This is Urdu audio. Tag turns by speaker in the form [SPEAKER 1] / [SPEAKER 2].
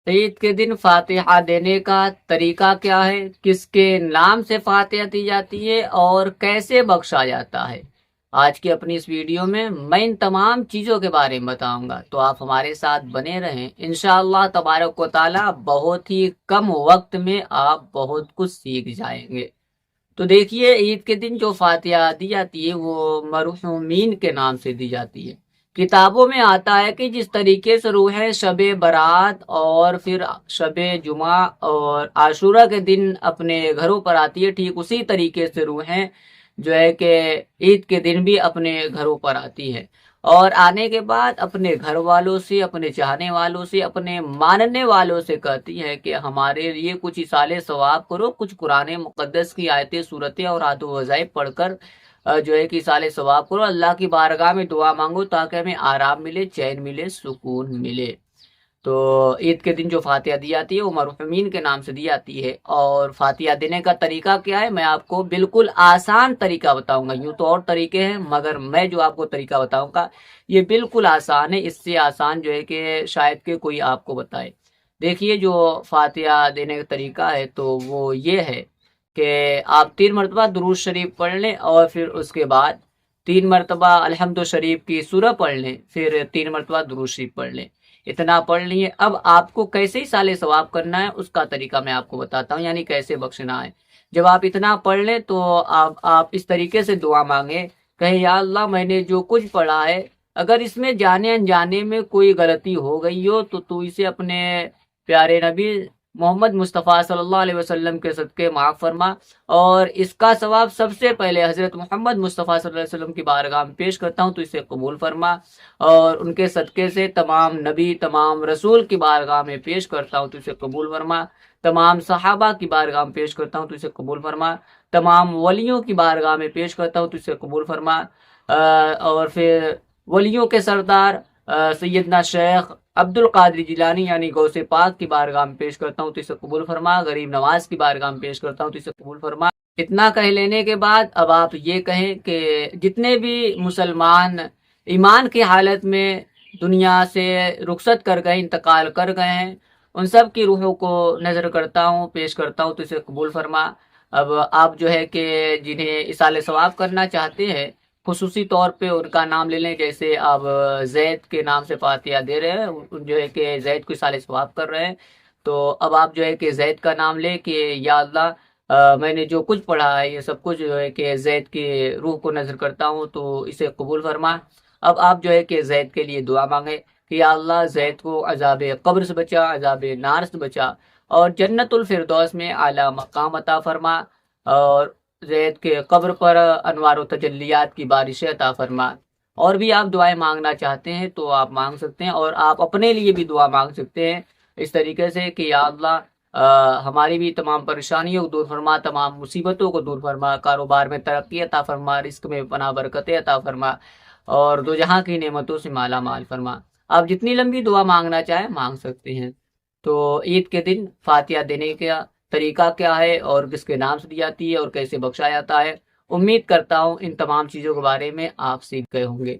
[SPEAKER 1] عید کے دن فاتحہ دینے کا طریقہ کیا ہے، کس کے نام سے فاتحہ دی جاتی ہے اور کیسے بخشا جاتا ہے، آج کی اپنی اس ویڈیو میں ان تمام چیزوں کے بارے میں بتاؤں گا، تو آپ ہمارے ساتھ بنے رہیں۔ انشاءاللہ تبارک و تعالی بہت ہی کم وقت میں آپ بہت کچھ سیکھ جائیں گے۔ تو دیکھیے، عید کے دن جو فاتحہ دی جاتی ہے وہ مرحومین کے نام سے دی جاتی ہے۔ کتابوں میں آتا ہے کہ جس طریقے سے روحیں شب برات اور پھر شب جمعہ اور عاشورہ کے دن اپنے گھروں پر آتی ہے، ٹھیک اسی طریقے سے روحیں جو ہے کہ عید کے دن بھی اپنے گھروں پر آتی ہے، اور آنے کے بعد اپنے گھر والوں سے، اپنے چاہنے والوں سے، اپنے ماننے والوں سے کہتی ہے کہ ہمارے لیے کچھ اصال ثواب کرو، کچھ قرآن مقدس کی آیتیں، صورتیں اور آدھ وظائف پڑھ کر جو ہے کہ اصال ثواب کرو، اللہ کی بارگاہ میں دعا مانگو تاکہ ہمیں آرام ملے، چین ملے، سکون ملے۔ تو عید کے دن جو فاتحہ دی جاتی ہے وہ مرحومین کے نام سے دی جاتی ہے۔ اور فاتحہ دینے کا طریقہ کیا ہے، میں آپ کو بالکل آسان طریقہ بتاؤں گا۔ یوں تو اور طریقے ہیں، مگر میں جو آپ کو طریقہ بتاؤں گا یہ بالکل آسان ہے، اس سے آسان جو ہے کہ شاید کہ کوئی آپ کو بتائے۔ دیکھیے، جو فاتحہ دینے کا طریقہ ہے تو وہ یہ ہے کہ آپ 3 مرتبہ درود شریف پڑھ لیں، اور پھر اس کے بعد 3 مرتبہ الحمد شریف کی سورہ پڑھ لیں، پھر 3 مرتبہ درود شریف پڑھ لیں۔ اتنا پڑھ لیے۔ اب آپ کو کیسے اصال ثواب کرنا ہے اس کا طریقہ میں آپ کو بتاتا ہوں، یعنی کیسے بخشنا ہے۔ جب آپ اتنا پڑھ لیں تو آپ اس طریقے سے دعا مانگیں، کہیں یا اللہ میں نے جو کچھ پڑھا ہے اگر اس میں جانے انجانے میں کوئی غلطی ہو گئی ہو تو اسے اپنے پیارے نبی محمد مصطفیٰ صلی اللہ علیہ وسلم کے صدقے معاف فرما، اور اس کا ثواب سب سے پہلے حضرت محمد مصطفیٰ صلی اللہ علیہ وسلم کی بارگاہ میں پیش کرتا ہوں، تو اسے قبول فرما، اور ان کے صدقے سے تمام نبی، تمام رسول کی بارگاہ میں پیش کرتا ہوں تو اسے قبول فرما، تمام صحابہ کی بارگاہ میں پیش کرتا ہوں تو اسے قبول فرما، تمام ولیوں کی بارگاہ میں پیش کرتا ہوں تو اسے قبول فرما، اور پھر ولیوں کے سردار سیدنا شیخ عبد القادر جیلانی یعنی غوث پاک کی بارگاہ میں پیش کرتا ہوں تو اسے قبول فرما، غریب نواز کی بارگاہ میں پیش کرتا ہوں تو اسے قبول فرما۔ اتنا کہہ لینے کے بعد اب آپ یہ کہیں کہ جتنے بھی مسلمان ایمان کی حالت میں دنیا سے رخصت کر گئے، انتقال کر گئے ہیں، ان سب کی روحوں کو نظر کرتا ہوں، پیش کرتا ہوں تو اسے قبول فرما۔ اب آپ جو ہے کہ جنہیں اصال ثواب کرنا چاہتے ہیں خصوصی طور پہ ان کا نام لے لیں، جیسے آپ زید کے نام سے فاتحہ دے رہے ہیں، جو ہے کہ زید کو اصال ثواب کر رہے ہیں، تو اب آپ جو ہے کہ زید کا نام لے کہ یا اللہ میں نے جو کچھ پڑھا ہے یہ سب کچھ جو ہے کہ زید کی روح کو نظر کرتا ہوں تو اسے قبول فرما۔ اب آپ جو ہے کہ زید کے لیے دعا مانگے کہ یا اللہ زید کو عذاب قبر سے بچا، عذاب نار سے بچا، اور جنت الفردوس میں اعلیٰ مقام عطا فرما، اور زید کے قبر پر انوار و تجلیات کی بارشیں عطا فرما۔ اور بھی آپ دعائیں مانگنا چاہتے ہیں تو آپ مانگ سکتے ہیں، اور آپ اپنے لیے بھی دعا مانگ سکتے ہیں اس طریقے سے کہ یا اللہ ہماری بھی تمام پریشانیوں کو دور فرما، تمام مصیبتوں کو دور فرما، کاروبار میں ترقی عطا فرما، رزق میں پناہ برکتیں عطا فرما، اور دو جہاں کی نعمتوں سے مالا مال فرما۔ آپ جتنی لمبی دعا مانگنا چاہیں مانگ سکتے ہیں۔ تو عید کے دن فاتحہ دینے کا طریقہ کیا ہے اور کس کے نام سے دی جاتی ہے اور کیسے بخشا جاتا ہے، امید کرتا ہوں ان تمام چیزوں کے بارے میں آپ سیکھ گئے ہوں گے۔